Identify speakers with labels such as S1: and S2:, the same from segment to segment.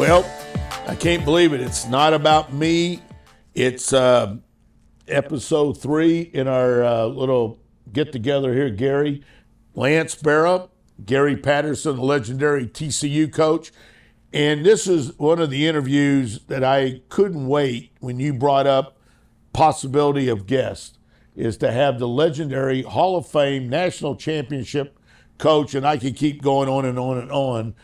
S1: Well, I can't believe it. It's not about me. It's episode 3 in our little get together here. Gary, Lance Barrow, Gary Patterson, the legendary TCU coach. And this is one of the interviews that I couldn't wait when you brought up possibility of guest, is to have the legendary Hall of Fame national championship coach, and I could keep going on and on and on,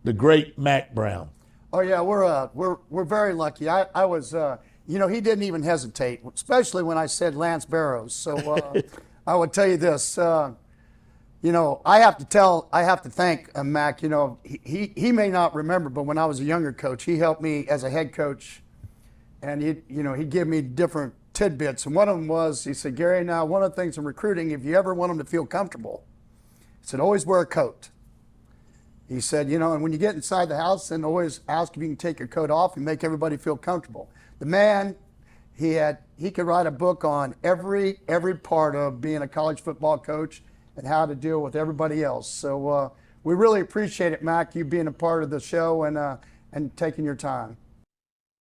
S1: the great Mack Brown.
S2: Oh yeah, we're very lucky. I was he didn't even hesitate, especially when I said Lance Barrows. So I would tell you this. I have to thank Mac. He may not remember, but when I was a younger coach, he helped me as a head coach, and he'd give me different tidbits. And one of them was, he said, Gary, now one of the things in recruiting, if you ever want them to feel comfortable, he said, always wear a coat. He said, and when you get inside the house, then always ask if you can take your coat off and make everybody feel comfortable. The man, he could write a book on every part of being a college football coach and how to deal with everybody else. So we really appreciate it, Mac, you being a part of the show and taking your time.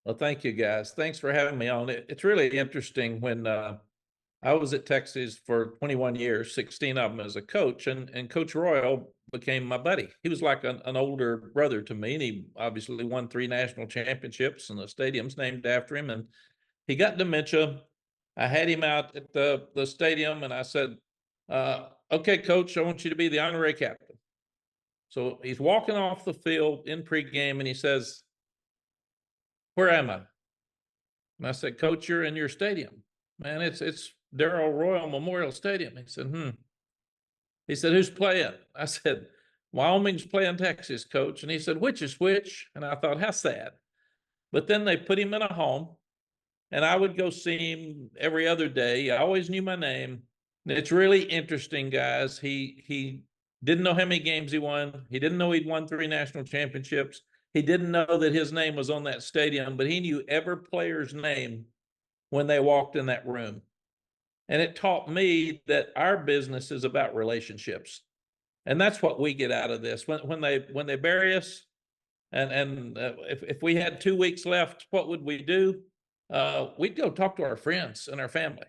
S3: Well, thank you, guys. Thanks for having me on. It's really interesting. When I was at Texas for 21 years, 16 of them as a coach, and Coach Royal became my buddy. He was like an older brother to me, and he obviously won 3 national championships, and the stadium's named after him. And he got dementia. I had him out at the stadium, and I said, okay, Coach, I want you to be the honorary captain. So he's walking off the field in pregame, and he says, where am I? And I said, Coach, you're in your stadium. Man, it's Darrell Royal Memorial Stadium. He said, He said, who's playing? I said, Wyoming's playing Texas, Coach. And he said, which is which? And I thought, how sad. But then they put him in a home, and I would go see him every other day. I always knew my name. And it's really interesting, guys. He didn't know how many games he won. He didn't know he'd won 3 national championships. He didn't know that his name was on that stadium, but he knew every player's name when they walked in that room. And it taught me that our business is about relationships. And that's what we get out of this. When they bury us, and if we had 2 weeks left, what would we do? We'd go talk to our friends and our family.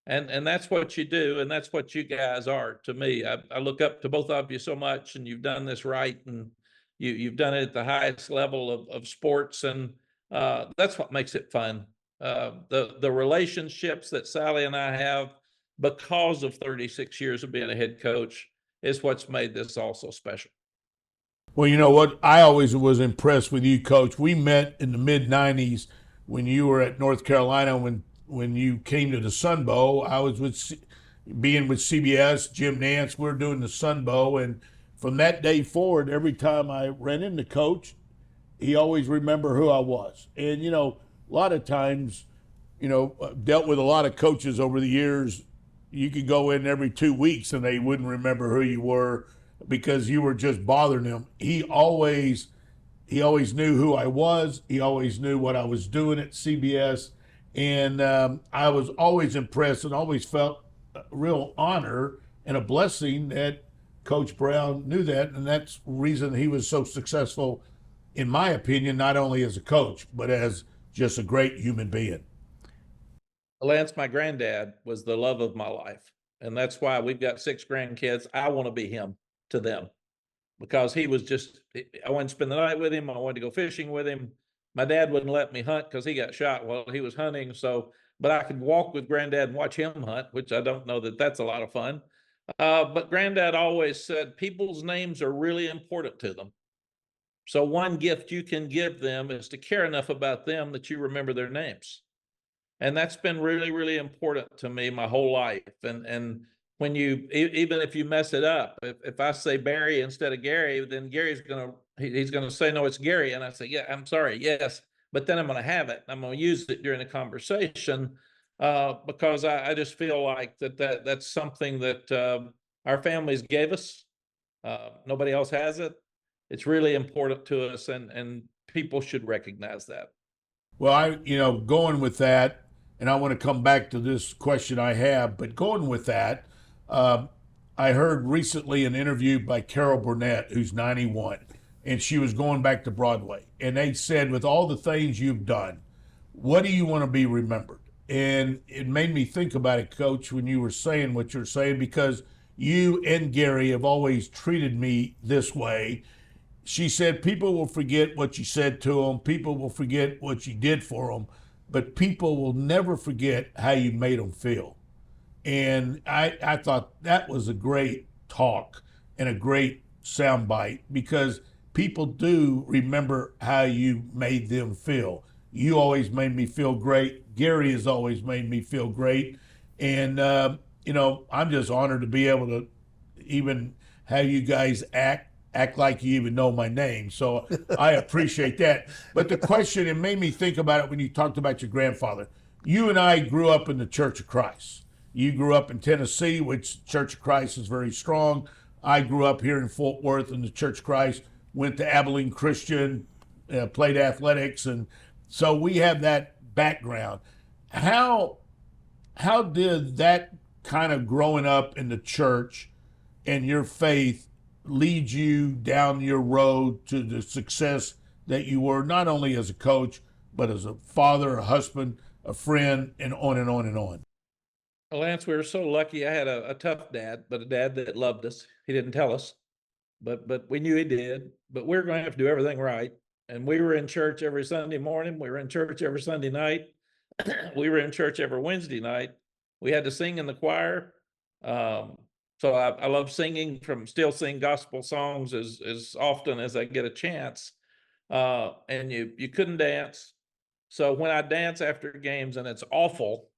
S3: And that's what you do, and that's what you guys are to me. I look up to both of you so much, and you've done this right, and you've done it at the highest level of sports, and that's what makes it fun. The relationships that Sally and I have because of 36 years of being a head coach is what's made this all so special.
S1: Well, you know what? I always was impressed with you, Coach. We met in the mid-'90s when you were at North Carolina. When you came to the Sun Bowl, I was being with CBS, Jim Nance. We were doing the Sun Bowl, and from that day forward, every time I ran into Coach, he always remembered who I was. And, a lot of times, dealt with a lot of coaches over the years. You could go in every 2 weeks and they wouldn't remember who you were because you were just bothering them. He always knew who I was. He always knew what I was doing at CBS. And I was always impressed and always felt a real honor and a blessing that Coach Brown knew that. And that's the reason he was so successful, in my opinion, not only as a coach, but as just a great human being.
S3: Lance, my granddad, was the love of my life. And that's why we've got 6 grandkids. I want to be him to them because he was I wanted to spend the night with him. I wanted to go fishing with him. My dad wouldn't let me hunt because he got shot while he was hunting. But I could walk with granddad and watch him hunt, which I don't know that that's a lot of fun. But granddad always said people's names are really important to them. So one gift you can give them is to care enough about them that you remember their names. And that's been really, really important to me my whole life. And when even if you mess it up, if I say Barry instead of Gary, then he's gonna say, no, it's Gary. And I say, yeah, I'm sorry, yes. But then I'm gonna have it. I'm gonna use it during the conversation because I just feel like that's something that our families gave us. Nobody else has it. It's really important to us, and people should recognize that.
S1: Well, going with that, and I want to come back to this question I have, but going with that, I heard recently an interview by Carol Burnett, who's 91. and she was going back to Broadway. And they said, with all the things you've done, what do you want to be remembered? And it made me think about it, Coach, when you were saying what you're saying, because you and Gary have always treated me this way. She said, people will forget what you said to them, people will forget what you did for them, but people will never forget how you made them feel. And I thought that was a great talk and a great soundbite, because people do remember how you made them feel. You always made me feel great. Gary has always made me feel great. And, I'm just honored to be able to even have you guys act like you even know my name. So I appreciate that. But the question, it made me think about it when you talked about your grandfather. You and I grew up in the Church of Christ. You grew up in Tennessee, which Church of Christ is very strong. I grew up here in Fort Worth in the Church of Christ, went to Abilene Christian, played athletics. And so we have that background. How did that kind of growing up in the church and your faith lead you down your road to the success that you were, not only as a coach, but as a father, a husband, a friend, and on and on and on?
S3: Well, Lance, we were so lucky. I had a tough dad, but a dad that loved us. He didn't tell us, but we knew he did. But we were going to have to do everything right. And we were in church every Sunday morning. We were in church every Sunday night. We were in church every Wednesday night. We had to sing in the choir. So I love singing, still sing gospel songs as often as I get a chance. And you couldn't dance. So when I dance after games and it's awful,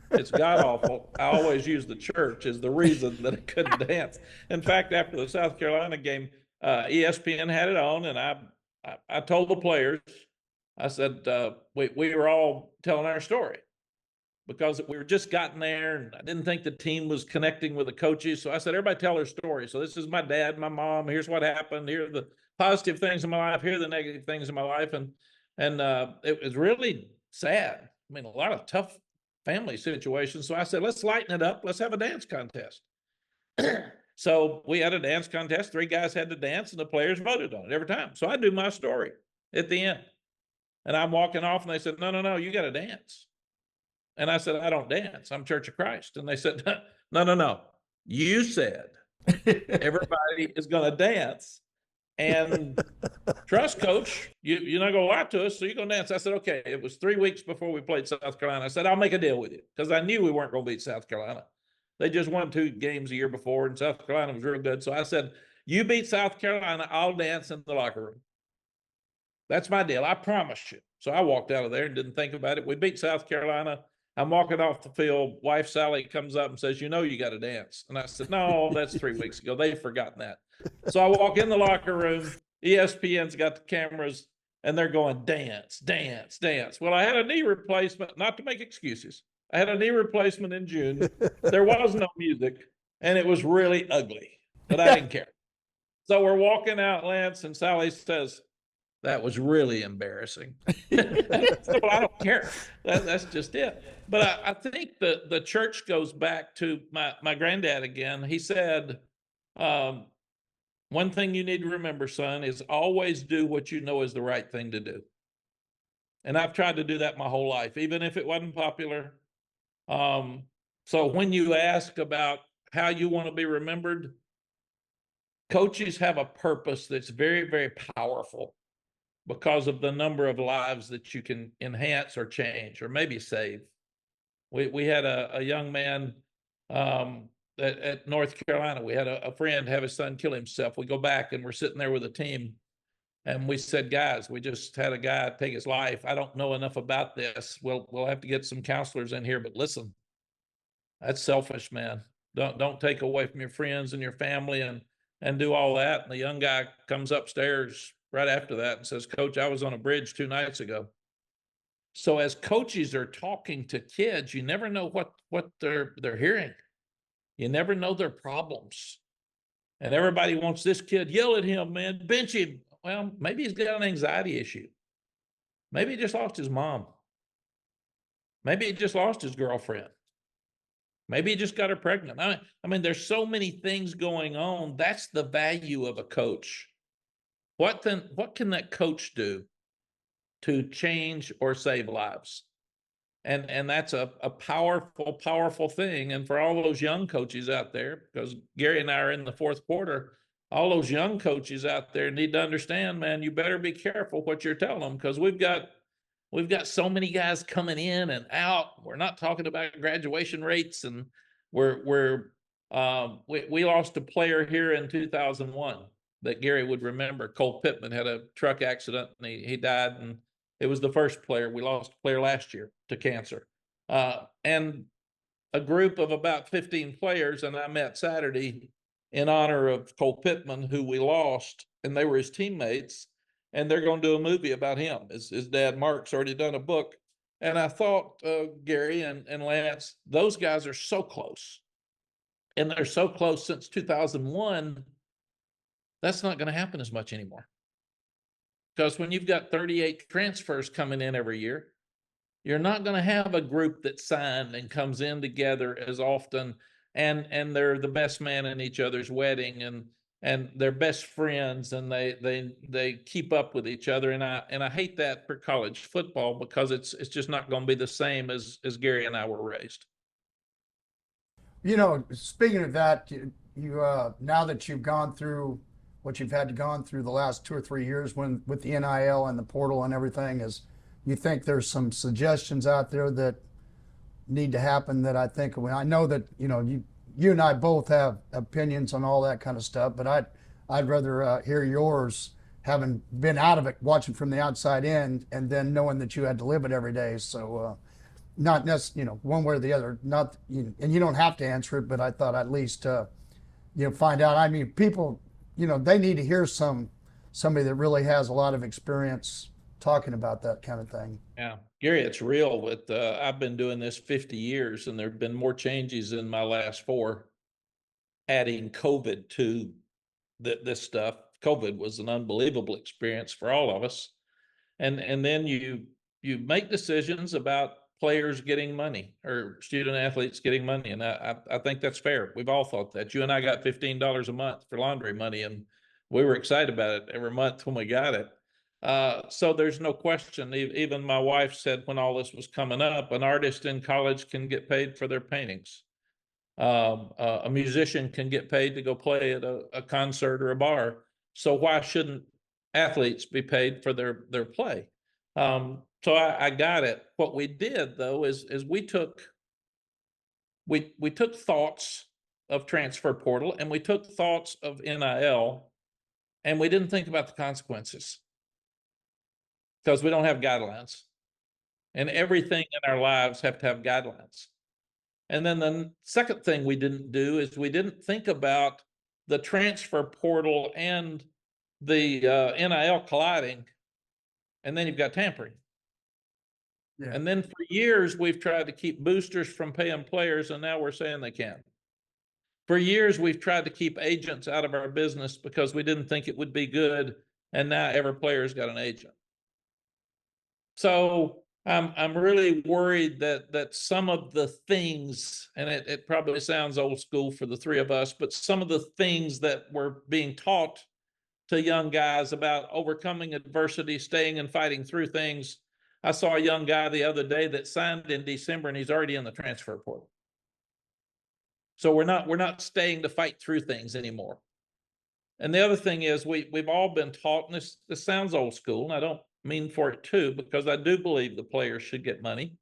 S3: it's god awful, I always use the church as the reason that I couldn't dance. In fact, after the South Carolina game, ESPN had it on, and I told the players, I said, we were all telling our story, because we were just gotten there, and I didn't think the team was connecting with the coaches. So I said, everybody tell their story. So this is my dad, my mom. Here's what happened. Here are the positive things in my life. Here are the negative things in my life. And it was really sad. I mean, a lot of tough family situations. So I said, let's lighten it up. Let's have a dance contest. So we had a dance contest. 3 guys had to dance, and the players voted on it every time. So I do my story at the end. And I'm walking off, and they said, no, you got to dance. And I said, I don't dance. I'm Church of Christ. And they said, no. You said everybody is going to dance. And trust, Coach, you're not going to lie to us, so you're going to dance. I said, okay. It was 3 weeks before we played South Carolina. I said, I'll make a deal with you, because I knew we weren't going to beat South Carolina. They just won 2 games a year before, and South Carolina was real good. So I said, you beat South Carolina, I'll dance in the locker room. That's my deal. I promise you. So I walked out of there and didn't think about it. We beat South Carolina. I'm walking off the field. Wife Sally comes up and says, you got to dance. And I said, no, that's 3 weeks ago. They've forgotten that. So I walk in the locker room. ESPN's got the cameras, and they're going, dance, dance, dance. Well, I had a knee replacement, not to make excuses. I had a knee replacement in June. There was no music, and it was really ugly, but I didn't care. So we're walking out, Lance, and Sally says, that was really embarrassing. Well, I don't care. That's just it. But I think the church goes back to my granddad again. He said, one thing you need to remember, son, is always do what you know is the right thing to do. And I've tried to do that my whole life, even if it wasn't popular. So when you ask about how you want to be remembered, coaches have a purpose that's very, very powerful, because of the number of lives that you can enhance or change or maybe save. We had a young man at North Carolina. We had a friend have his son kill himself. We go back, and we're sitting there with a team, and we said, guys, we just had a guy take his life. I don't know enough about this. We'll have to get some counselors in here, but listen, that's selfish, man. Don't take away from your friends and your family and do all that. And the young guy comes upstairs right after that and says, Coach, I was on a bridge 2 nights ago. So as coaches are talking to kids, you never know what they're hearing. You never know their problems. And everybody wants this kid, yell at him, man, bench him. Well, maybe he's got an anxiety issue. Maybe he just lost his mom. Maybe he just lost his girlfriend. Maybe he just got her pregnant. I mean, there's so many things going on. That's the value of a coach. What can that coach do to change or save lives? And that's a powerful, powerful thing. And for all those young coaches out there, because Gary and I are in the fourth quarter, all those young coaches out there need to understand, man, you better be careful what you're telling them, because we've got so many guys coming in and out. We're not talking about graduation rates, and we lost a player here in 2001 that Gary would remember. Cole Pittman had a truck accident and he died, and it was the first player. We lost a player last year to cancer. And a group of about 15 players, and I met Saturday in honor of Cole Pittman, who we lost, and they were his teammates, and they're going to do a movie about him. His dad, Mark's already done a book. And I thought, Gary and Lance, those guys are so close. And they're so close since 2001, that's not going to happen as much anymore. Because when you've got 38 transfers coming in every year, you're not going to have a group that signed and comes in together as often, and they're the best man in each other's wedding, and they're best friends, and they keep up with each other. And I hate that for college football, because it's just not going to be the same as Gary and I were raised.
S2: You know, speaking of that, you now that you've gone through what you've had to gone through the last 2 or 3 years with the NIL and the portal and everything, is you think there's some suggestions out there that need to happen that I know that, you know, you and I both have opinions on all that kind of stuff, but I'd rather hear yours, having been out of it, watching from the outside in, and then knowing that you had to live it every day. So not necessarily, you know, one way or the other, not, and you don't have to answer it, but I thought at least, find out. I mean, people, they need to hear somebody that really has a lot of experience talking about that kind of thing.
S3: Yeah, Gary, it's real. I've been doing this 50 years, and there have been more changes in my last 4, adding COVID to this stuff. COVID was an unbelievable experience for all of us. And then you make decisions about players getting money or student athletes getting money. And I think that's fair. We've all thought that. You and I got $15 a month for laundry money, and we were excited about it every month when we got it. So there's no question. Even my wife said when all this was coming up, an artist in college can get paid for their paintings. A musician can get paid to go play at a concert or a bar. So why shouldn't athletes be paid for their play? So I got it. What we did though is we took thoughts of transfer portal, and we took thoughts of NIL, and we didn't think about the consequences, because we don't have guidelines, and everything in our lives have to have guidelines. And then the second thing we didn't do is we didn't think about the transfer portal and the NIL colliding, and then you've got tampering. Yeah. And then for years, we've tried to keep boosters from paying players, and now we're saying they can. For years, we've tried to keep agents out of our business because we didn't think it would be good, and now every player's got an agent. So I'm really worried that some of the things, and it probably sounds old school for the 3 of us, but some of the things that were being taught to young guys about overcoming adversity, staying and fighting through things. I saw a young guy the other day that signed in December, and he's already in the transfer portal. So we're not staying to fight through things anymore. And the other thing is we've all been taught, and this sounds old school, and I don't mean for it too, because I do believe the players should get money.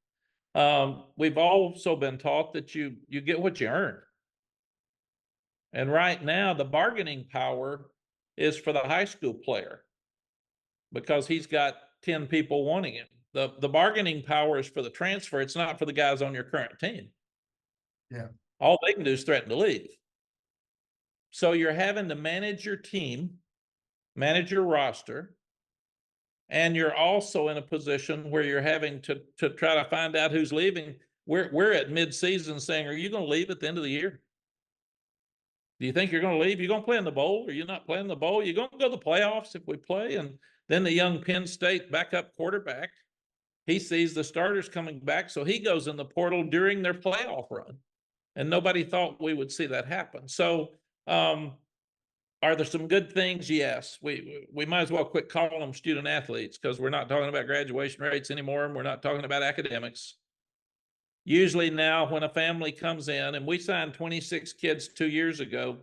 S3: We've also been taught that you get what you earn. And right now, the bargaining power is for the high school player, because he's got 10 people wanting him. The bargaining power is for the transfer. It's not for the guys on your current team.
S2: Yeah.
S3: All they can do is threaten to leave. So you're having to manage your team, manage your roster, and you're also in a position where you're having to try to find out who's leaving. We're at mid-season saying, are you going to leave at the end of the year? Do you think you're going to leave? You're going to play in the bowl, or you're not playing the bowl? You're going to go to the playoffs if we play? And then the young Penn State backup quarterback, he sees the starters coming back, so he goes in the portal during their playoff run. And nobody thought we would see that happen. So Are there some good things? Yes. We might as well quit calling them student athletes, because we're not talking about graduation rates anymore, and we're not talking about academics. Usually now when a family comes in, and we signed 26 kids 2 years ago,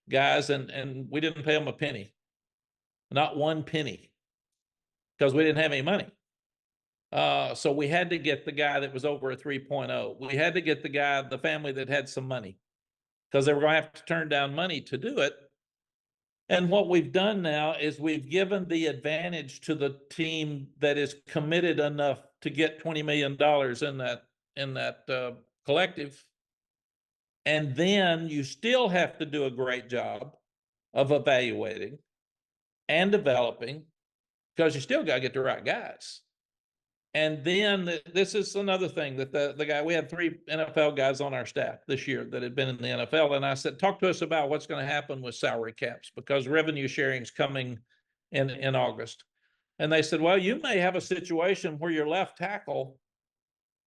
S3: guys, and we didn't pay them a penny, not one penny, because we didn't have any money. So we had to get the guy that was over a 3.0. We had to get the family that had some money, because they were going to have to turn down money to do it. And what we've done now is we've given the advantage to the team that is committed enough to get $20 million in that collective. And then you still have to do a great job of evaluating and developing, because you still got to get the right guys. And then this is another thing that the guy, we had 3 NFL guys on our staff this year that had been in the NFL. And I said, talk to us about what's going to happen with salary caps, because revenue sharing is coming in August. And they said, well, you may have a situation where your left tackle,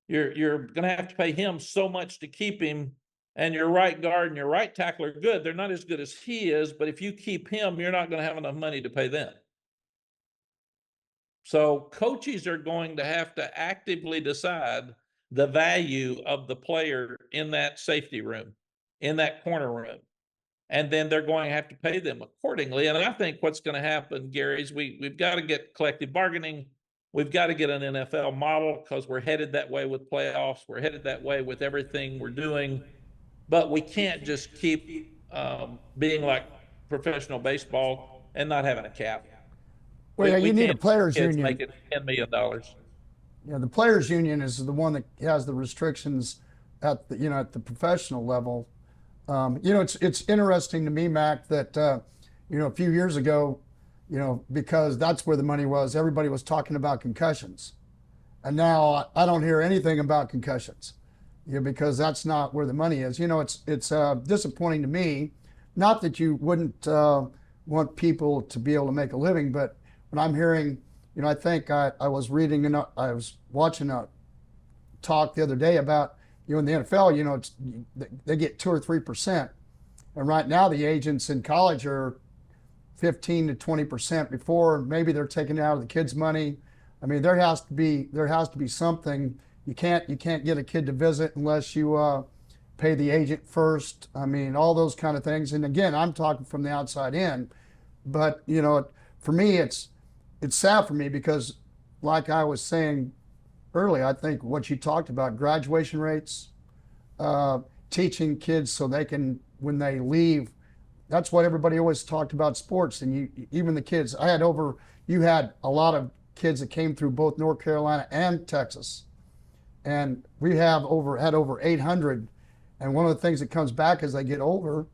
S3: you're going to have to pay him so much to keep him, and your right guard and your right tackle are good. They're not as good as he is, but if you keep him, you're not going to have enough money to pay them. So coaches are going to have to actively decide the value of the player in that safety room, in that corner room. And then they're going to have to pay them accordingly. And I think what's going to happen, Gary, is we've got to get collective bargaining. We've got to get an NFL model, because we're headed that way with playoffs. We're headed that way with everything we're doing. But we can't just keep being like professional baseball and not having a cap.
S2: Well, yeah, you need a players'
S3: kids
S2: union.
S3: making $10 million.
S2: Yeah, the players' union is the one that has the restrictions at the, at the professional level. It's interesting to me, Mac, that a few years ago, because that's where the money was, everybody was talking about concussions, and now I don't hear anything about concussions, because that's not where the money is. It's disappointing to me. Not that you wouldn't want people to be able to make a living, but when I'm hearing, I think I was reading and I was watching a talk the other day about, in the NFL, they get 2 or 3%, and right now the agents in college are 15 to 20% before. Maybe they're taking it out of the kids' money. I mean, there has to be something. You can't get a kid to visit unless you pay the agent first. I mean, all those kind of things. And again, I'm talking from the outside in, but for me, it's sad for me, because like I was saying earlier, I think what you talked about, graduation rates, teaching kids so they can, when they leave, that's what everybody always talked about sports. And even the kids, you had a lot of kids that came through both North Carolina and Texas. And we had over 800. And one of the things that comes back as they get older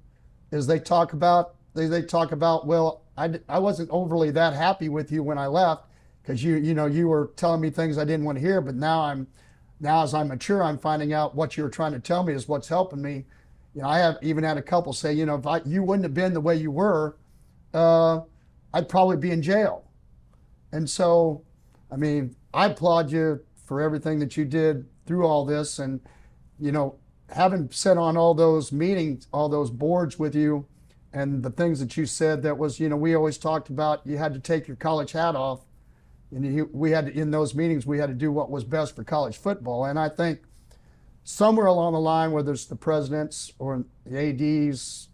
S2: is they talk about, well, I wasn't overly that happy with you when I left, because you were telling me things I didn't want to hear, but now as I mature, I'm finding out what you were trying to tell me is what's helping me. I have even had a couple say, if you wouldn't have been the way you were, I'd probably be in jail. And so, I mean, I applaud you for everything that you did through all this, and having sat on all those meetings, all those boards with you, and the things that you said, that was, we always talked about, you had to take your college hat off, and we had to, in those meetings, we had to do what was best for college football. And I think somewhere along the line, whether it's the presidents or the ADs,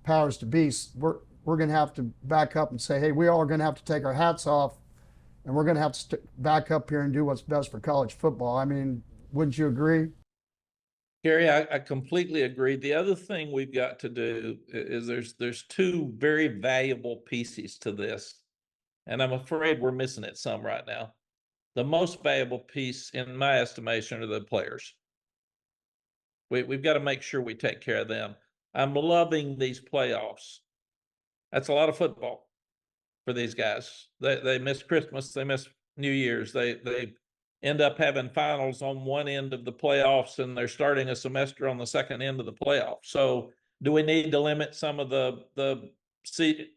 S2: powers to be, we're going to have to back up and say, hey, we all are going to have to take our hats off, and we're going to have to back up here and do what's best for college football. I mean, wouldn't you agree?
S3: Gary, I completely agree. The other thing we've got to do is there's 2 very valuable pieces to this, and I'm afraid we're missing it some right now. The most valuable piece, in my estimation, are the players. We've got to make sure we take care of them. I'm loving these playoffs. That's a lot of football for these guys. They miss Christmas, they miss New Year's, they end up having finals on one end of the playoffs, and they're starting a semester on the second end of the playoffs. So do we need to limit some of the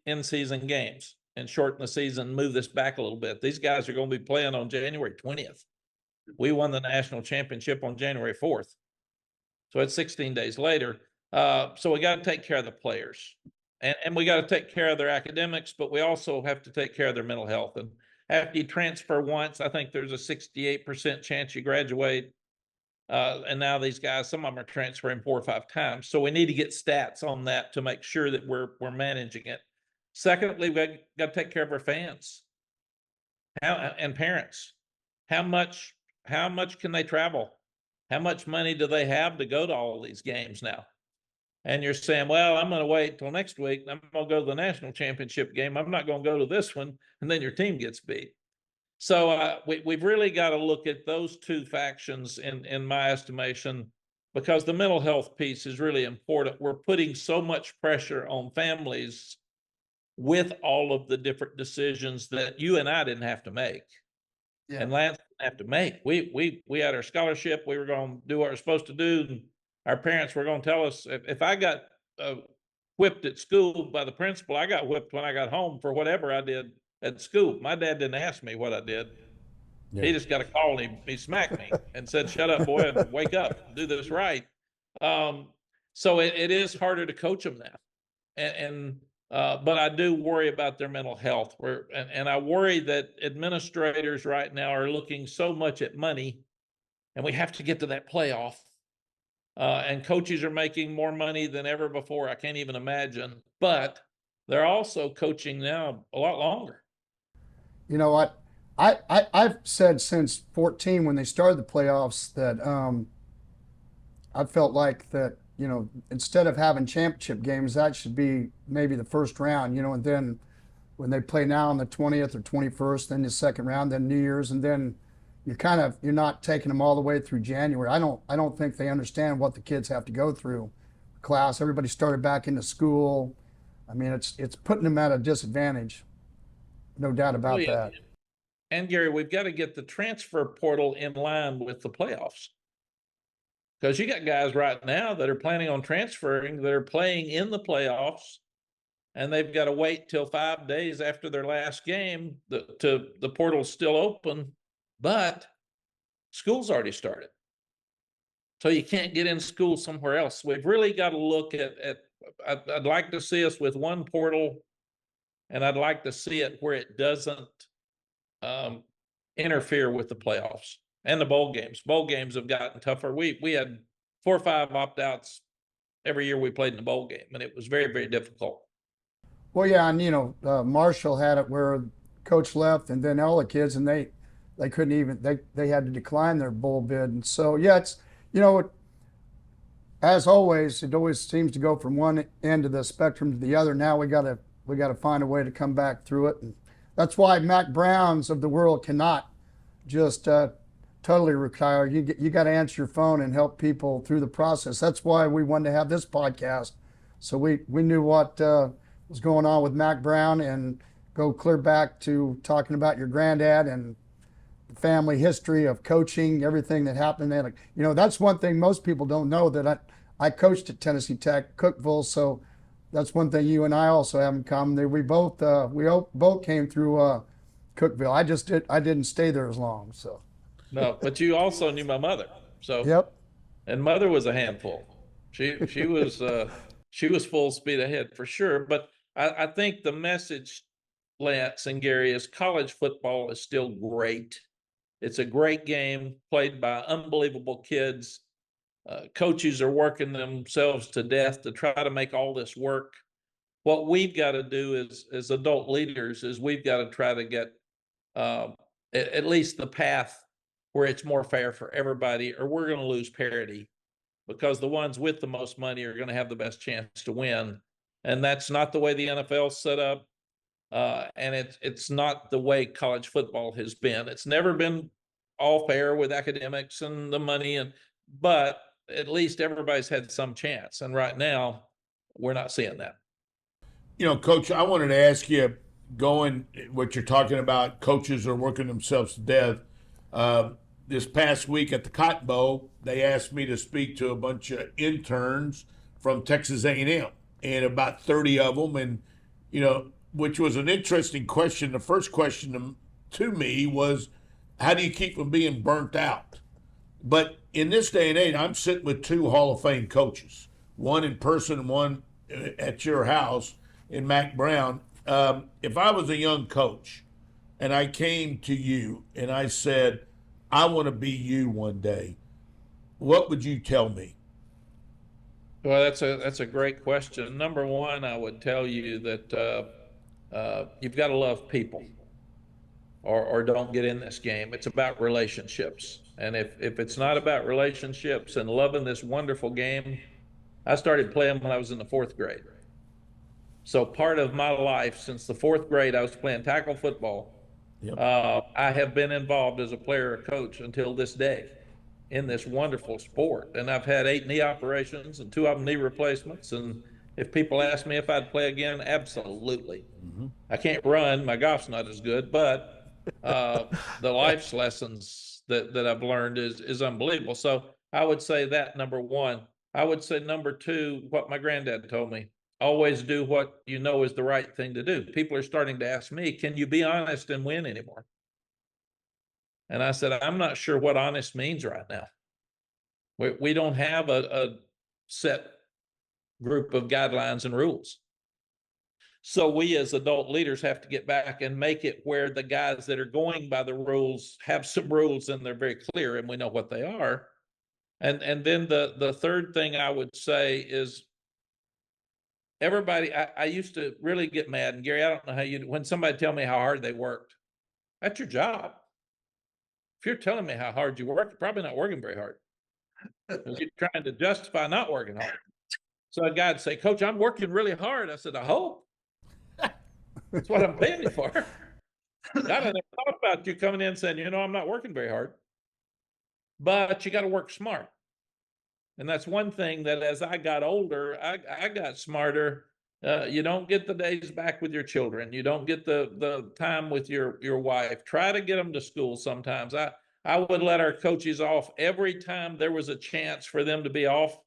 S3: in-season games and shorten the season, move this back a little bit? These guys are going to be playing on January 20th. We won the national championship on January 4th. So it's 16 days later. So we got to take care of the players. And we got to take care of their academics, but we also have to take care of their mental health. And after you transfer once, I think there's a 68% chance you graduate. And now these guys, some of them are transferring 4 or 5 times. So we need to get stats on that to make sure that we're managing it. Secondly, we got to take care of our fans and parents. How much can they travel? How much money do they have to go to all these games now? And you're saying, well, I'm going to wait till next week. I'm going to go to the national championship game. I'm not going to go to this one. And then your team gets beat. So we've really got to look at those two factions in my estimation, because the mental health piece is really important. We're putting so much pressure on families with all of the different decisions that you and I didn't have to make.
S2: Yeah.
S3: And Lance didn't have to make. We had our scholarship. We were going to do what we're supposed to do. And our parents were going to tell us, if I got whipped at school by the principal, I got whipped when I got home for whatever I did at school. My dad didn't ask me what I did.
S1: Yeah.
S3: He just got a call and he smacked me and said, shut up, boy, and wake up, do this right. So it is harder to coach them now. But I do worry about their mental health. And I worry that administrators right now are looking so much at money, and we have to get to that playoff. And coaches are making more money than ever before. I can't even imagine. But they're also coaching now a lot longer.
S2: You know what? I've said since 14 when they started the playoffs that I felt like that, you know, instead of having championship games, that should be maybe the first round, you know, and then when they play now on the 20th or 21st, then the second round, then New Year's, and then you're not taking them all the way through January. I don't think they understand what the kids have to go through. Class, everybody started back into school. I mean, it's putting them at a disadvantage. No doubt about that.
S3: And Gary, we've got to get the transfer portal in line with the playoffs. Because you got guys right now that are planning on transferring, that are playing in the playoffs, and they've got to wait till 5 days after their last game. The portal's still open, but school's already started. So you can't get in school somewhere else. We've really got to look at I'd like to see us with one portal, and I'd like to see it where it doesn't interfere with the playoffs and the bowl games. Bowl games have gotten tougher. We had 4 or 5 opt-outs every year we played in the bowl game, and it was very, very difficult.
S2: Well, yeah, and you know, Marshall had it where coach left, and then all the kids, and they couldn't even they had to decline their bowl bid, and so yeah, it's, you know, as always, it always seems to go from one end of the spectrum to the other. Now we got to find a way to come back through it, and that's why Mack Browns of the world cannot just totally retire. You got to answer your phone and help people through the process. That's why we wanted to have this podcast, so we knew what was going on with Mack Brown and go clear back to talking about your granddad and the family history of coaching, everything that happened there. You know, that's one thing most people don't know, that I coached at Tennessee Tech, Cookeville, so that's one thing you and I also have in common. We both came through Cookeville. I didn't stay there as long, so.
S3: No, but you also knew my mother. So
S2: Yep.
S3: And mother was a handful. She was full speed ahead for sure. But I think the message, Lance and Gary, is college football is still great. It's a great game played by unbelievable kids. Coaches are working themselves to death to try to make all this work. What we've got to do as adult leaders is we've got to try to get at least the path where it's more fair for everybody, or we're going to lose parity, because the ones with the most money are going to have the best chance to win. And that's not the way the NFL's set up. And it's not the way college football has been. It's never been all fair with academics and the money, but at least everybody's had some chance. And right now, we're not seeing that.
S1: You know, Coach, I wanted to ask you, going what you're talking about, coaches are working themselves to death. This past week at the Cotton Bowl, they asked me to speak to a bunch of interns from Texas A&M, and about 30 of them, and you know, which was an interesting question. The first question to me was, how do you keep from being burnt out? But in this day and age, I'm sitting with 2 Hall of Fame coaches, one in person and one at your house. in Mack Brown. If I was a young coach and I came to you and I said, I want to be you one day, what would you tell me?
S3: Well, that's a great question. Number one, I would tell you that you've got to love people, or don't get in this game. It's about relationships, and if it's not about relationships and loving this wonderful game, I started playing when I was in the fourth grade. So part of my life since the fourth grade, I was playing tackle football.
S1: Yep.
S3: I have been involved as a player or coach until this day in this wonderful sport. And I've had 8 knee operations and 2 of them knee replacements. And if people ask me if I'd play again, absolutely. I can't run. My golf's not as good, but the life's lessons that I've learned is unbelievable. So I would say that number one. I would say number two, what my granddad told me, always do what you know is the right thing to do. People are starting to ask me, can you be honest and win anymore? And I said, I'm not sure what honest means right now. We don't have a set group of guidelines and rules. So we as adult leaders have to get back and make it where the guys that are going by the rules have some rules and they're very clear and we know what they are. And then the third thing I would say is everybody, I used to really get mad, and Gary, I don't know how you, when somebody tell me how hard they worked, that's your job. If you're telling me how hard you work, you're probably not working very hard. You're trying to justify not working hard. So a guy'd say, Coach, I'm working really hard. I said, I hope. That's what I'm paying you for. God, I never thought about you coming in saying, I'm not working very hard. But you got to work smart. And that's one thing that as I got older, I got smarter. You don't get the days back with your children. You don't get the time with your wife. Try to get them to school sometimes. I would let our coaches off every time there was a chance for them to be off.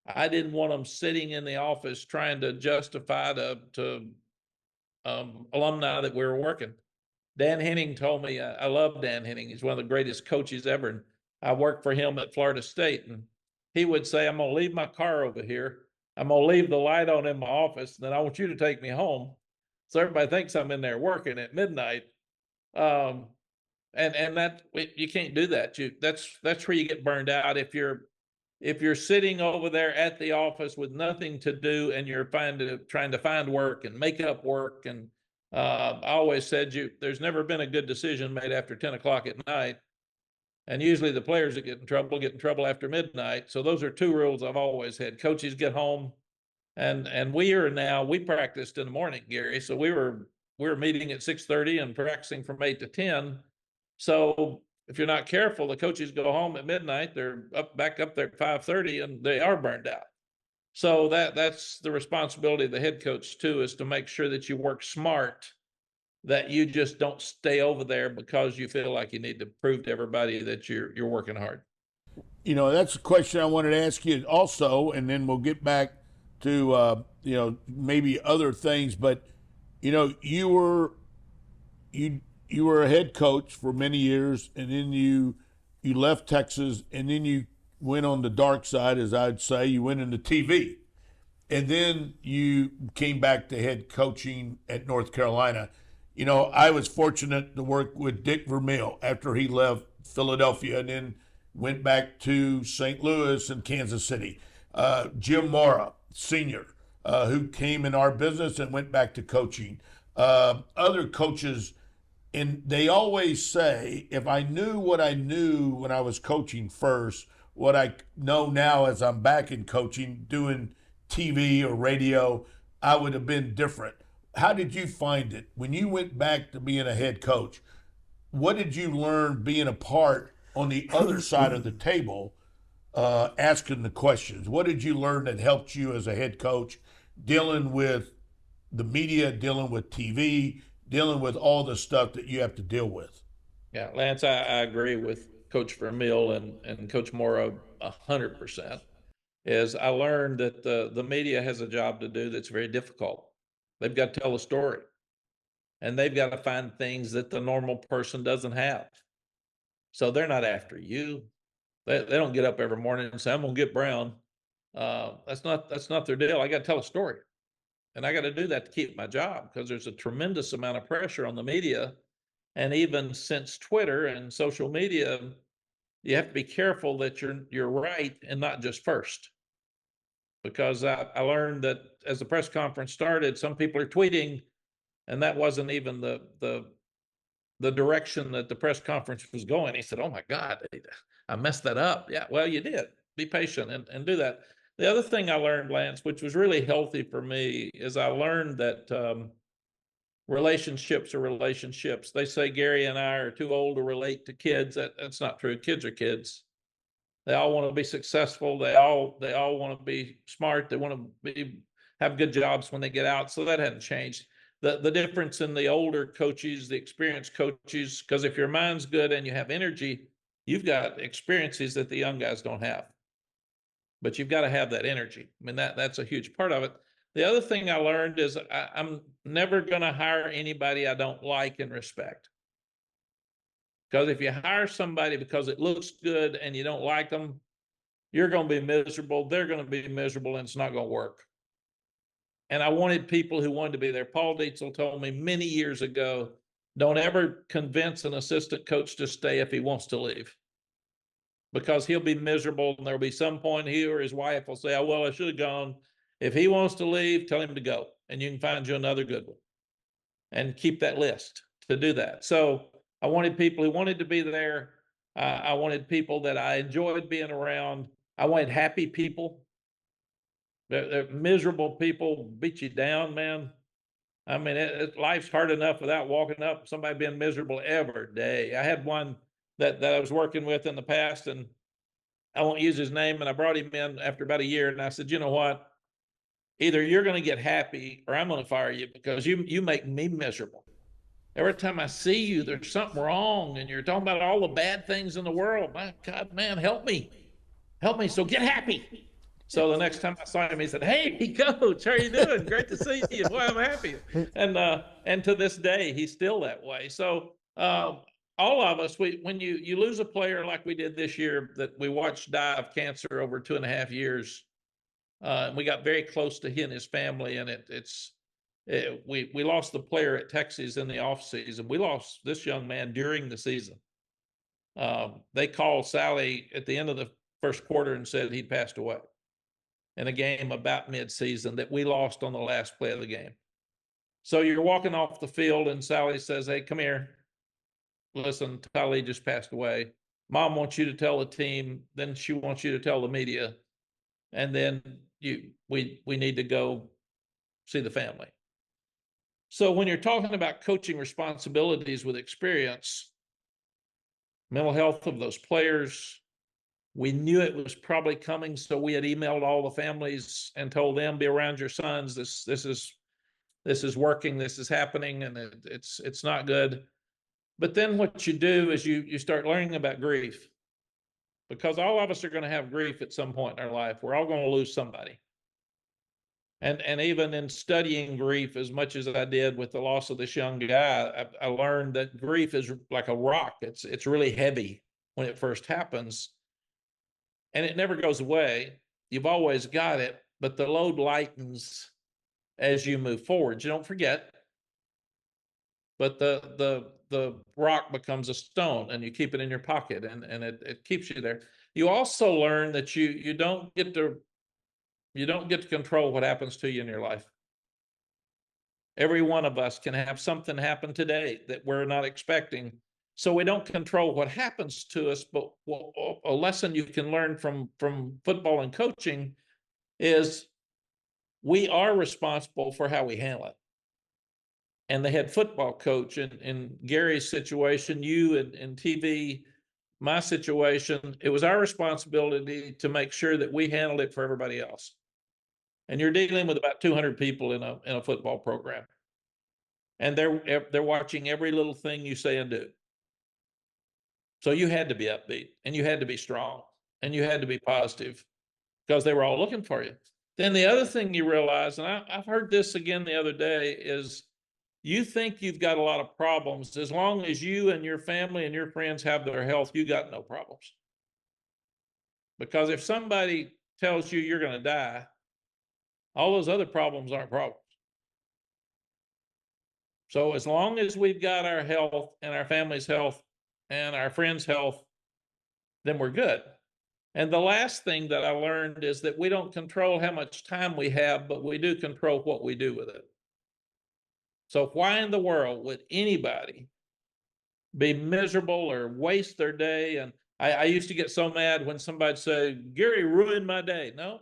S3: I didn't want them sitting in the office trying to justify to alumni that we were working. Dan Henning told me, I love Dan Henning. He's one of the greatest coaches ever. And I worked for him at Florida State. And he would say, I'm going to leave my car over here. I'm going to leave the light on in my office. And then I want you to take me home. So everybody thinks I'm in there working at midnight. And that you can't do that. That's where you get burned out. If you're sitting over there at the office with nothing to do and you're trying to find work and make up work. And I always said there's never been a good decision made after 10 o'clock at night. And usually the players that get in trouble after midnight. So those are 2 rules I've always had. Coaches get home, and we practiced in the morning, Gary. So we were meeting at 6:30 and practicing from 8 to 10. So if you're not careful, the coaches go home at midnight. They're back up there at 5:30, and they are burned out. So that's the responsibility of the head coach too, is to make sure that you work smart, that you just don't stay over there because you feel like you need to prove to everybody that you're working hard.
S1: That's a question I wanted to ask you also, and then we'll get back to maybe other things. But you were a head coach for many years, and then you left Texas, and then you went on the dark side, as I'd say. You went into TV, and then you came back to head coaching at North Carolina. I was fortunate to work with Dick Vermeil after he left Philadelphia and then went back to St. Louis and Kansas City. Jim Mora, Sr., who came in our business and went back to coaching. Other coaches, and they always say, if I knew what I knew when I was coaching first, what I know now as I'm back in coaching, doing TV or radio, I would have been different. How did you find it when you went back to being a head coach? What did you learn being a part on the other side of the table, asking the questions? What did you learn that helped you as a head coach, dealing with the media, dealing with TV, dealing with all the stuff that you have to deal with?
S3: Yeah, Lance, I agree with Coach Vermeil and Coach Morrow 100%. Is I learned that the media has a job to do that's very difficult. They've got to tell a story, and they've got to find things that the normal person doesn't have. So they're not after you. They don't get up every morning and say, I'm going to get Brown. That's not their deal. I got to tell a story. And I got to do that to keep my job because there's a tremendous amount of pressure on the media. And even since Twitter and social media, you have to be careful that you're right and not just first. Because I learned that as the press conference started, some people are tweeting, and that wasn't even the direction that the press conference was going. He said, "Oh my God, I messed that up." Yeah, well, you did. Be patient and do that. The other thing I learned, Lance, which was really healthy for me, is I learned that relationships are relationships. They say Gary and I are too old to relate to kids. That's not true. Kids are kids. They all want to be successful. They all want to be smart. They want to have good jobs when they get out. So that hadn't changed. The difference in the older coaches, the experienced coaches, because if your mind's good and you have energy, you've got experiences that the young guys don't have. But you've got to have that energy. I mean, that's a huge part of it. The other thing I learned is I'm never going to hire anybody I don't like and respect. Because if you hire somebody because it looks good and you don't like them, you're going to be miserable. They're going to be miserable, and it's not going to work. And I wanted people who wanted to be there. Paul Dietzel told me many years ago, don't ever convince an assistant coach to stay if he wants to leave, because he'll be miserable, and there'll be some point he or his wife will say, "Oh, well, I should have gone." If he wants to leave, tell him to go, and you can find you another good one, and keep that list to do that. So I wanted people who wanted to be there. I wanted people that I enjoyed being around. I wanted happy people. They're miserable people beat you down, man. I mean, life's hard enough without walking up somebody being miserable every day. I had one that I was working with in the past, and I won't use his name, and I brought him in after about a year, and I said, "You know what? Either you're going to get happy or I'm going to fire you, because you make me miserable. Every time I see you, there's something wrong, and you're talking about all the bad things in the world. My God, man, help me. Help me. So get happy." So the next time I saw him, he said, "Hey, coach, how are you doing? Great to see you. Boy, I'm happy." And to this day, he's still that way. So all of us, when you lose a player like we did this year that we watched die of cancer over 2.5 years, we got very close to he and his family, and we lost the player at Texas in the offseason. We lost this young man during the season. They called Sally at the end of the first quarter and said he'd passed away in a game about mid-season that we lost on the last play of the game. So you're walking off the field, and Sally says, "Hey, come here. Listen, Tylee just passed away. Mom wants you to tell the team. Then she wants you to tell the media. And then we need to go see the family." So when you're talking about coaching responsibilities with experience, mental health of those players, we knew it was probably coming, so we had emailed all the families and told them, "Be around your sons. This is working. This is happening, and it's not good." But then what you do is you start learning about grief, because all of us are going to have grief at some point in our life. We're all going to lose somebody. And even in studying grief as much as I did with the loss of this young guy, I learned that grief is like a rock. It's really heavy when it first happens, and it never goes away. You've always got it, but the load lightens as you move forward. You don't forget, but the rock becomes a stone, and you keep it in your pocket, and it keeps you there. You also learn that you don't get to control what happens to you in your life. Every one of us can have something happen today that we're not expecting. So we don't control what happens to us, but a lesson you can learn from football and coaching is we are responsible for how we handle it. And the head football coach in Gary's situation, you in TV, my situation, it was our responsibility to make sure that we handled it for everybody else. And you're dealing with about 200 people in a football program, and they're watching every little thing you say and do. So you had to be upbeat, and you had to be strong, and you had to be positive, because they were all looking for you. Then the other thing you realize, and I've heard this again the other day, is you think you've got a lot of problems. As long as you and your family and your friends have their health, you got no problems. Because if somebody tells you you're going to die, all those other problems aren't problems. So as long as we've got our health and our family's health and our friends' health, then we're good. And the last thing that I learned is that we don't control how much time we have, but we do control what we do with it. So why in the world would anybody be miserable or waste their day? And I used to get so mad when somebody said, Gary ruined my day. No,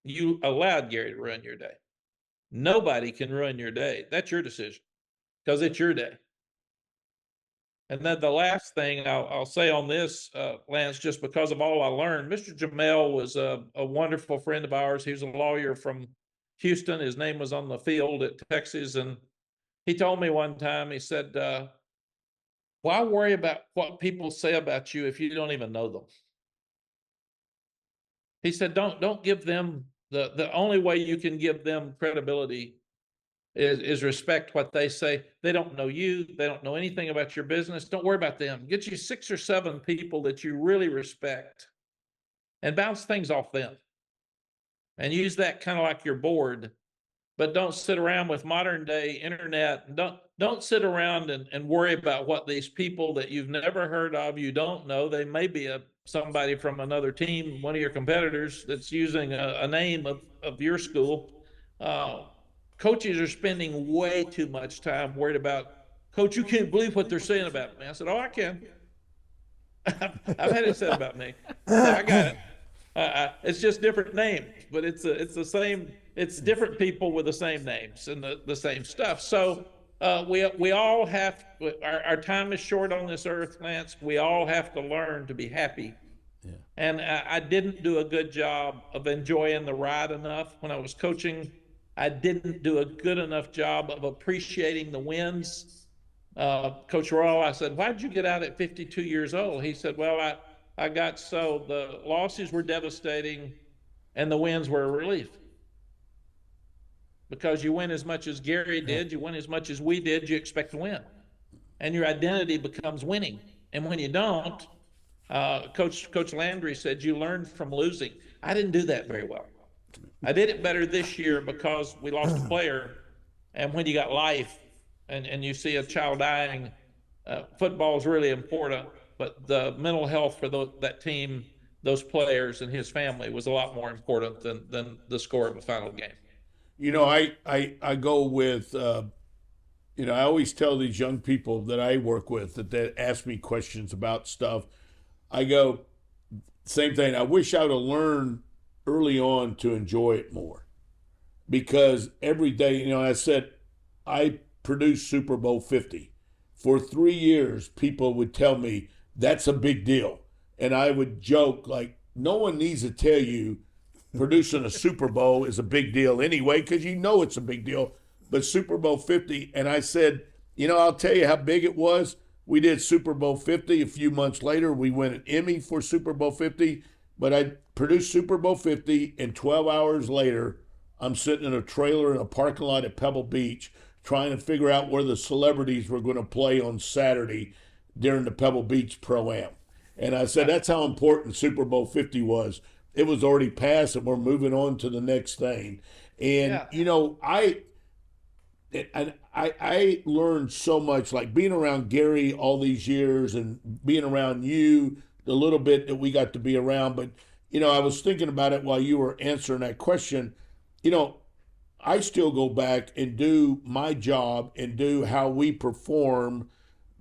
S3: you allowed Gary to ruin your day. Nobody can ruin your day. That's your decision because it's your day. And then the last thing I'll say on this, Lance, just because of all I learned, Mr. Jamel was a wonderful friend of ours. He was a lawyer from Houston. His name was on the field at Texas. And he told me one time, he said, why worry about what people say about you if you don't even know them? He said, don't give them the only way you can give them credibility is respect what they say. They don't know you. They don't know anything about your business. Don't worry about them. Get you 6 or 7 people that you really respect and bounce things off them and use that kind of like your board. But don't sit around with modern day internet. Don't sit around and worry about what these people that you've never heard of, you don't know. They may be somebody from another team, one of your competitors that's using a name of your school. Coaches are spending way too much time worried about, Coach, you can't believe what they're saying about me. I said, oh, I can. I've had it said about me. I got it. It's just different names, but it's the same. It's different people with the same names and the same stuff. So we all have, our time is short on this earth, Lance. We all have to learn to be happy. Yeah. And I didn't do a good job of enjoying the ride enough when I was coaching. I didn't do a good enough job of appreciating the wins. Coach Royal, I said, why'd you get out at 52 years old? He said, well, I got so the losses were devastating and the wins were a relief. Because you win as much as Gary did, you win as much as we did, you expect to win. And your identity becomes winning. And when you don't, Coach Landry said, you learn from losing. I didn't do that very well. I did it better this year because we lost a player. And when you got life and you see a child dying, football is really important. But the mental health for that team, those players and his family was a lot more important than the score of a final game.
S1: You know, I go with, I always tell these young people that I work with that ask me questions about stuff. I go, same thing. I wish I would have learned early on to enjoy it more, because every day, I said, I produced Super Bowl 50. For 3 years, people would tell me that's a big deal. And I would joke like, no one needs to tell you producing a Super Bowl is a big deal anyway, because it's a big deal. But Super Bowl 50, and I said, I'll tell you how big it was. We did Super Bowl 50. A few months later, we won an Emmy for Super Bowl 50. But I produced Super Bowl 50, and 12 hours later, I'm sitting in a trailer in a parking lot at Pebble Beach trying to figure out where the celebrities were going to play on Saturday during the Pebble Beach Pro-Am. And I said, that's how important Super Bowl 50 was. It was already past, and we're moving on to the next thing. And, I learned so much, like being around Gary all these years and being around you, the little bit that we got to be around. But, I was thinking about it while you were answering that question. I still go back and do my job and do how we perform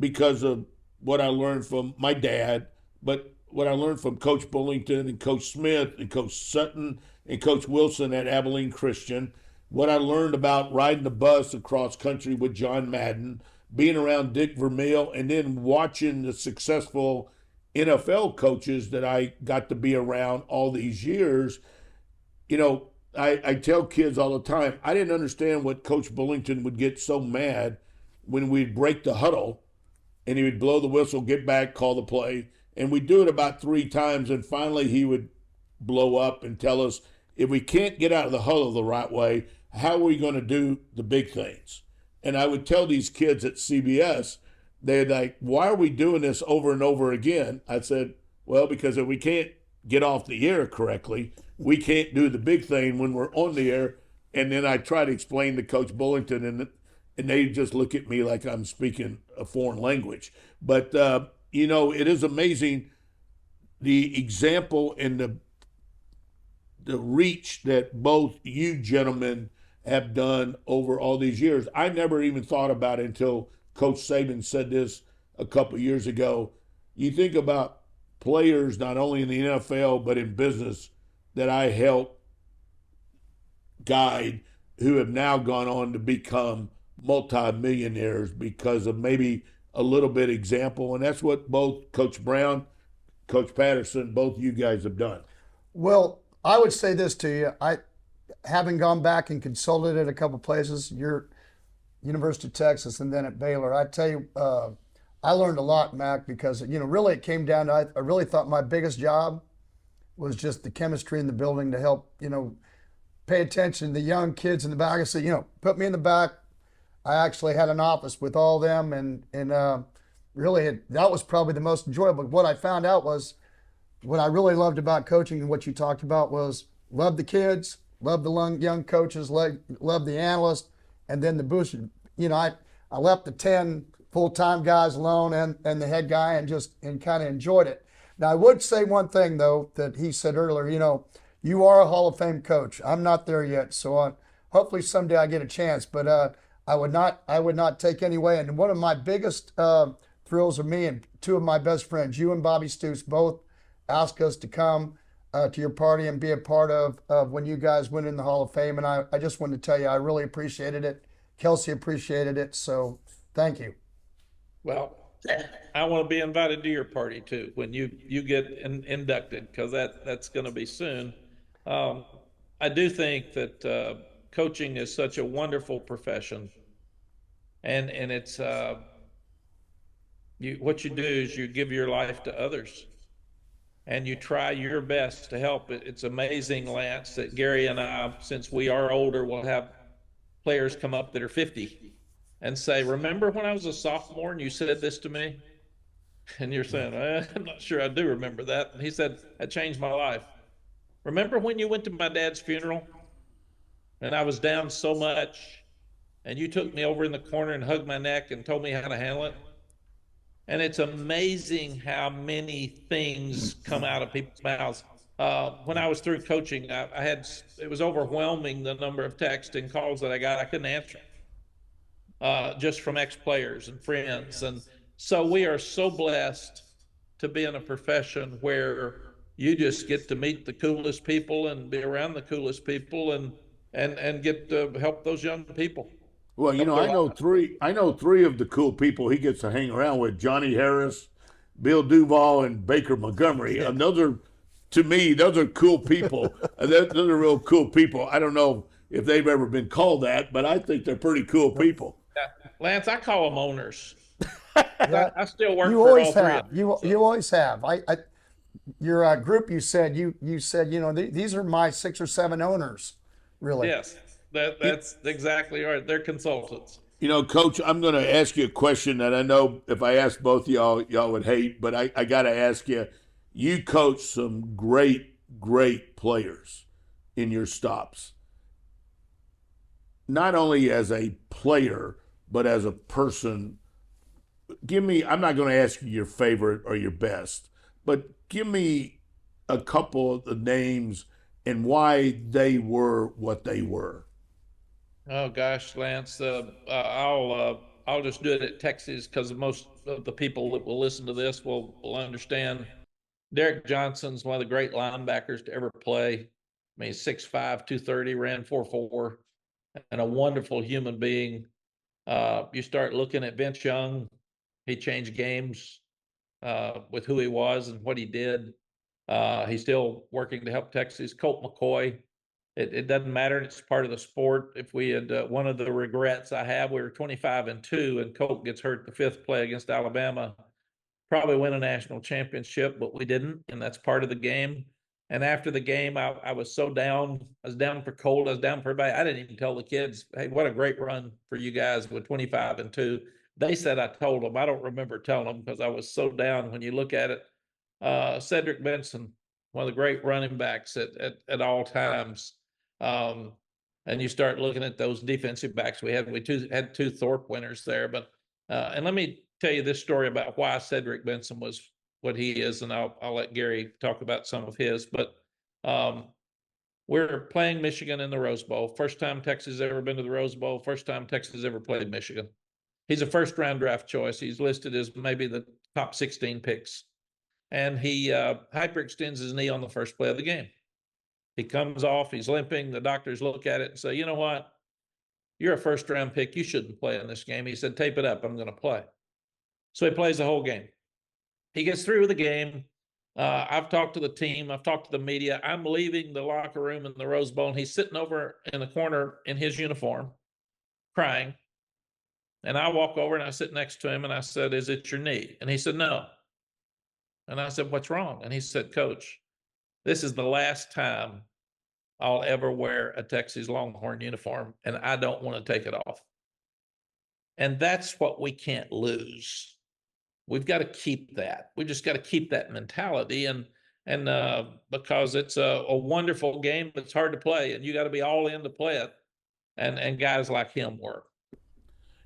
S1: because of what I learned from my dad, but what I learned from Coach Bullington and Coach Smith and Coach Sutton and Coach Wilson at Abilene Christian, what I learned about riding the bus across country with John Madden, being around Dick Vermeil, and then watching the successful NFL coaches that I got to be around all these years. I tell kids all the time, I didn't understand what Coach Bullington would get so mad when we'd break the huddle and he would blow the whistle, get back, call the play. And we'd do it about 3 times, and finally he would blow up and tell us, if we can't get out of the huddle the right way, how are we going to do the big things? And I would tell these kids at CBS, they'd like, why are we doing this over and over again? I said, well, because if we can't get off the air correctly, we can't do the big thing when we're on the air. And then I try to explain to Coach Bullington, and they just look at me like I'm speaking a foreign language. But it is amazing the example and the reach that both you gentlemen have done over all these years. I never even thought about it until Coach Saban said this a couple years ago. You think about players not only in the NFL but in business that I help guide who have now gone on to become multimillionaires because of maybe a little bit example, and that's what both Coach Brown, Coach Patterson, both you guys have done.
S2: Well, I would say this to you. I, having gone back and consulted at a couple places, your University of Texas and then at Baylor, I tell you, I learned a lot, Mac, because really it came down to I really thought my biggest job was just the chemistry in the building to help pay attention to the young kids in the back. I said, put me in the back. I actually had an office with all them, and really that was probably the most enjoyable. What I found out was what I really loved about coaching and what you talked about was love the kids, love the young coaches, love the analysts, and then the booster. I left the 10 full-time guys alone and the head guy and kind of enjoyed it. Now, I would say one thing, though, that he said earlier, you are a Hall of Fame coach. I'm not there yet, so hopefully someday I get a chance, but I would not take any way. And one of my biggest thrills of me and two of my best friends, you and Bobby Stoops, both asked us to come to your party and be a part of when you guys went in the Hall of Fame. And I just wanted to tell you, I really appreciated it. Kelsey appreciated it. So thank you.
S3: Well, I want to be invited to your party too when you get inducted, because that's going to be soon. I do think that coaching is such a wonderful profession, and it's what you do is you give your life to others, and you try your best to help. It's amazing, Lance, that Gary and I, since we are older, will have players come up that are 50 and say, "Remember when I was a sophomore and you said this to me?" And you're saying, "I'm not sure I do remember that." And he said, "That changed my life. Remember when you went to my dad's funeral and I was down so much and you took me over in the corner and hugged my neck and told me how to handle it?" And it's amazing how many things come out of people's mouths. When I was through coaching, it was overwhelming the number of texts and calls that I got. I couldn't answer, just from ex-players and friends. And so we are so blessed to be in a profession where you just get to meet the coolest people and be around the coolest people and get to help those young people.
S1: Well, I know three of the cool people he gets to hang around with: Johnny Harris, Bill Duval, and Baker Montgomery. And to me, those are cool people. Those are real cool people. I don't know if they've ever been called that, but I think they're pretty cool people.
S3: Yeah. Lance, I call them owners. I still work
S2: You
S3: for
S2: always
S3: all three
S2: have.
S3: of them.
S2: You always have. Your group. You said these are my 6 or 7 owners. Really.
S3: Yes, that's exactly right. They're consultants.
S1: Coach, I'm going to ask you a question that I know if I ask both y'all would hate, but I got to ask you. You coach some great, great players in your stops. Not only as a player, but as a person. I'm not going to ask you your favorite or your best, but give me a couple of the names and why they were what they were.
S3: Oh gosh, Lance, I'll just do it at Texas because most of the people that will listen to this will understand. Derek Johnson's one of the great linebackers to ever play. I mean, 6'5", 230, ran 4.4, and a wonderful human being. You start looking at Vince Young, he changed games with who he was and what he did. He's still working to help Texas. Colt McCoy. It doesn't matter. It's part of the sport. If we had one of the regrets I have, we were 25-2, and Colt gets hurt the 5th play against Alabama. Probably win a national championship, but we didn't, and that's part of the game. And after the game, I was so down. I was down for Colt. I was down for everybody. I didn't even tell the kids, "Hey, what a great run for you guys with 25-2." They said I told them. I don't remember telling them because I was so down when you look at it. Cedric Benson, one of the great running backs at all times. and you start looking at those defensive backs we had. We had two Thorpe winners there, but and let me tell you this story about why Cedric Benson was what he is, and I'll let Gary talk about some of his. But we're playing Michigan in the Rose Bowl. First time Texas has ever been to the Rose Bowl. First time Texas ever played Michigan. He's a first-round draft choice. He's listed as maybe the top 16 picks. And he hyperextends his knee on the first play of the game. He comes off, he's limping. The doctors look at it and say, you know what? You're a first-round pick. You shouldn't play in this game. He said, tape it up. I'm going to play. So he plays the whole game. He gets through with the game. I've talked to the team. I've talked to the media. I'm leaving the locker room in the Rose Bowl, and he's sitting over in the corner in his uniform, crying. And I walk over and I sit next to him and I said, is it your knee? And he said, no. And I said, what's wrong? And he said, Coach, this is the last time I'll ever wear a Texas Longhorn uniform, and I don't want to take it off. And that's what we can't lose. We've got to keep that. We just got to keep that mentality, and because it's a wonderful game, it's hard to play, and you got to be all in to play it. And guys like him work.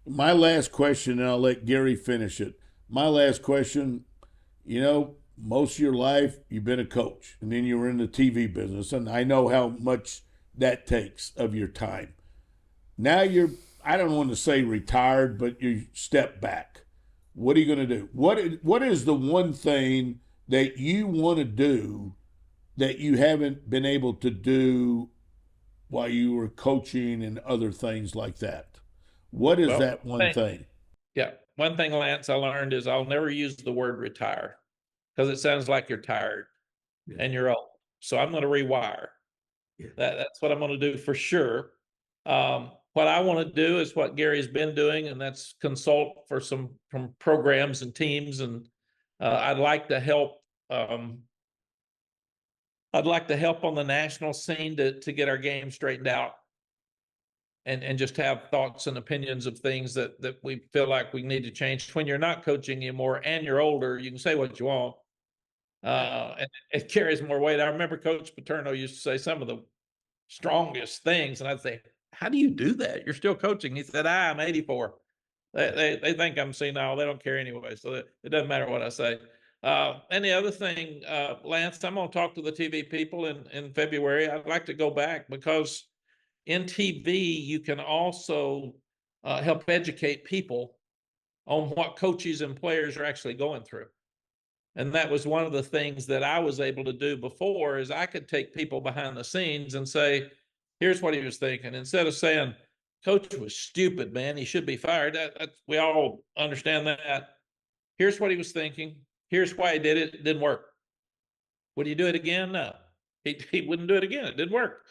S1: My last question, and I'll let Gary finish it. My last question, most of your life you've been a coach, and then you were in the TV business, and I know how much that takes of your time. Now you're, I don't want to say retired, but you step back. What are you going to do? What is the one thing that you want to do that you haven't been able to do while you were coaching and other things like that? What is that one thing?
S3: Yeah. One thing, Lance, I learned is I'll never use the word retire because it sounds like you're tired and you're old. So I'm going to rewire. That's what I'm going to do for sure. What I want to do is what Gary's been doing, and that's consult for some from programs and teams. And I'd like to help. I'd like to help on the national scene to get our game straightened out. And just have thoughts and opinions of things that we feel like we need to change. When you're not coaching anymore and you're older, you can say what you want. And it carries more weight. I remember Coach Paterno used to say some of the strongest things, and I'd say, how do you do that? You're still coaching. He said, I'm 84. They think I'm senile. They don't care anyway, so it doesn't matter what I say. And the other thing, Lance, I'm going to talk to the TV people in February. I'd like to go back because in TV, you can also help educate people on what coaches and players are actually going through. And that was one of the things that I was able to do before is I could take people behind the scenes and say, here's what he was thinking. Instead of saying, Coach was stupid, man, he should be fired. We all understand that. Here's what he was thinking. Here's why he did it. It didn't work. Would he do it again? No, he wouldn't do it again. It didn't work.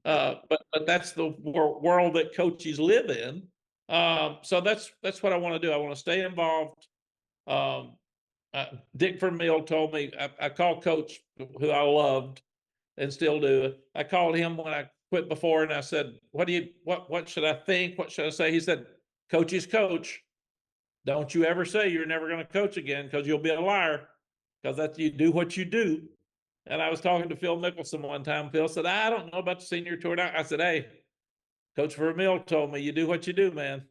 S3: But that's the world that coaches live in. So that's what I want to do. I want to stay involved. Dick Vermeil told me, I called Coach, who I loved and still do. I called him when I quit before, and I said, what should I think? What should I say? He said, Coach is coach. Don't you ever say you're never going to coach again, because you'll be a liar, because that's you do what you do. And I was talking to Phil Mickelson one time. Phil said, I don't know about the senior tour. I said, hey, Coach Vermeil told me you do what you do, man.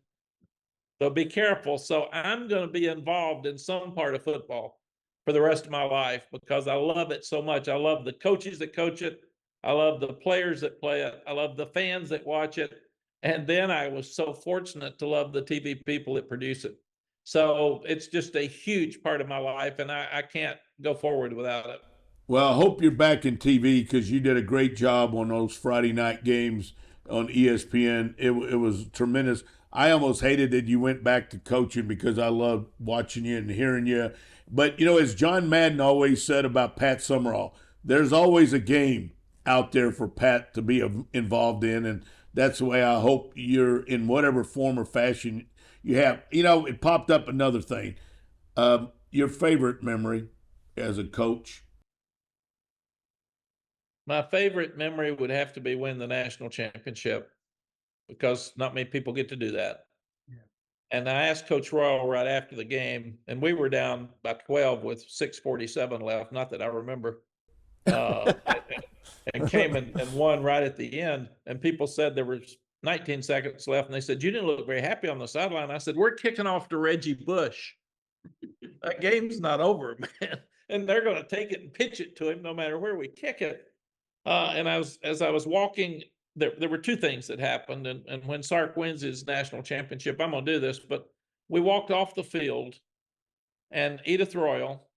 S3: So be careful. So I'm going to be involved in some part of football for the rest of my life because I love it so much. I love the coaches that coach it. I love the players that play it. I love the fans that watch it. And then I was so fortunate to love the TV people that produce it. So it's just a huge part of my life, and I can't go forward without it.
S1: Well, I hope you're back in TV because you did a great job on those Friday night games on ESPN. It was tremendous. I almost hated that you went back to coaching because I loved watching you and hearing you. But, as John Madden always said about Pat Summerall, there's always a game out there for Pat to be involved in. And that's the way I hope you're in whatever form or fashion you have. It popped up another thing. Your favorite memory as a coach?
S3: My favorite memory would have to be win the national championship because not many people get to do that. Yeah. And I asked Coach Royal right after the game, and we were down by 12 with 6:47 left. Not that I remember. and came and won right at the end. And people said there was 19 seconds left, and they said, "You didn't look very happy on the sideline." I said, "We're kicking off to Reggie Bush. That game's not over, man. And they're going to take it and pitch it to him no matter where we kick it." And as I was walking, there were two things that happened. And when Sark wins his national championship, I'm going to do this, but we walked off the field, and Edith Royal,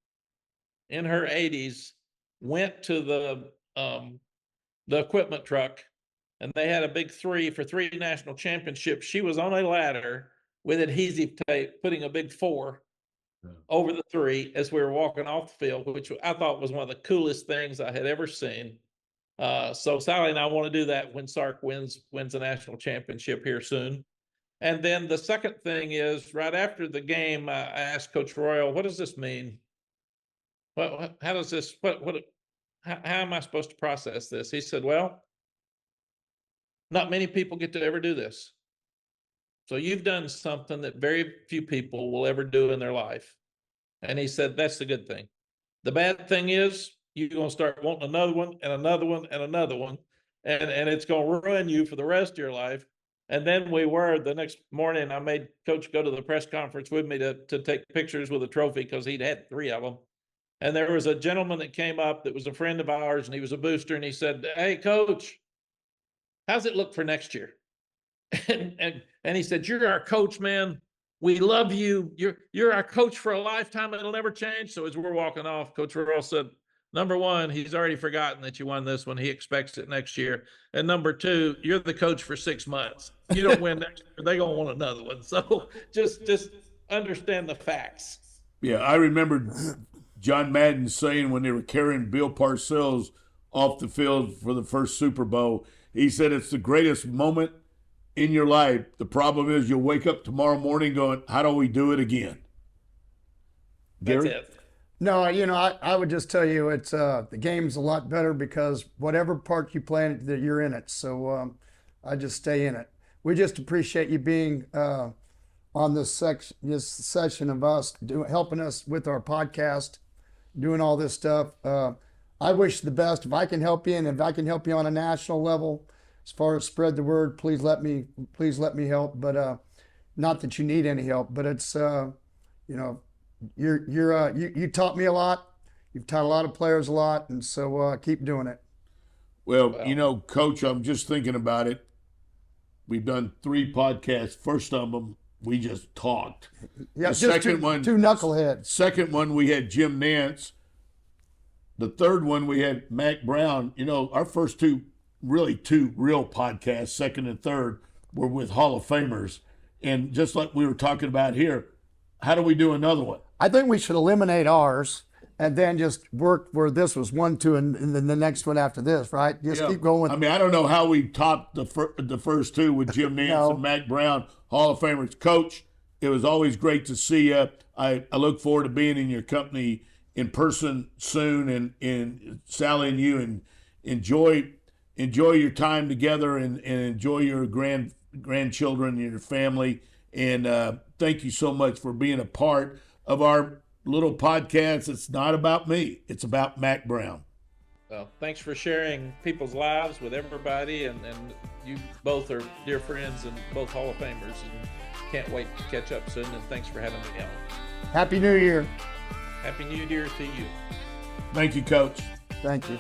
S3: in her 80s, went to the equipment truck, and they had a big 3 for 3 national championships. She was on a ladder with adhesive tape, putting a big 4 over the 3 as we were walking off the field, which I thought was one of the coolest things I had ever seen. So Sally and I want to do that when Sark wins a national championship here soon. And then the second thing is, right after the game, I asked Coach Royal, "What does this mean? How does this, how am I supposed to process this?" He said, "Well, not many people get to ever do this. So you've done something that very few people will ever do in their life." And he said, "That's the good thing. The bad thing is you're going to start wanting another one and another one and another one. And it's going to ruin you for the rest of your life." And then the next morning, I made Coach go to the press conference with me to take pictures with a trophy, because he'd had 3 of them. And there was a gentleman that came up that was a friend of ours, and he was a booster, and he said, "Hey, Coach, how's it look for next year?" And he said, "You're our coach, man. We love you. You're our coach for a lifetime. It'll never change." So as we're walking off, Coach Royal said, "Number one, he's already forgotten that you won this one. He expects it next year. And number 2, you're the coach for 6 months. You don't win next year, they're going to want another one." So just understand the facts.
S1: Yeah, I remember John Madden saying when they were carrying Bill Parcells off the field for the first Super Bowl, he said, "It's the greatest moment in your life. The problem is you'll wake up tomorrow morning going, how do we do it again?" Gary?
S3: That's it.
S2: No, I would just tell you it's the game's a lot better because whatever part you play in it, that you're in it. So I just stay in it. We just appreciate you being on this session of us helping us with our podcast, doing all this stuff. I wish the best. If I can help you, and if I can help you on a national level, as far as spread the word, please let me help. But not that you need any help, but it's you taught me a lot. You've taught a lot of players a lot, and so keep doing it.
S1: Well, Coach, I'm just thinking about it. We've done 3 podcasts. First of them, we just talked.
S2: Yeah,
S1: the
S2: just
S1: second one,
S2: two knuckleheads.
S1: Second one, we had Jim Nance. The third one, we had Mack Brown. Our first 2 real podcasts, second and third, were with Hall of Famers. And just like we were talking about here, how do we do another one?
S2: I think we should eliminate ours and then just work where this was 1, 2, and then the next one after this, right? Just keep going.
S1: I mean, I don't know how we topped the first 2 with Jim Nance and Mack Brown, Hall of Famers. Coach, it was always great to see you. I look forward to being in your company in person soon, and Sally and you, and enjoy your time together, and enjoy your grandchildren and your family. And thank you so much for being a part of our little podcast. It's not about me. It's about Mack Brown.
S3: Well, thanks for sharing people's lives with everybody. And you both are dear friends and both Hall of Famers. And can't wait to catch up soon. And thanks for having me on.
S2: Happy New Year.
S3: Happy New Year to you.
S1: Thank you, Coach.
S2: Thank you.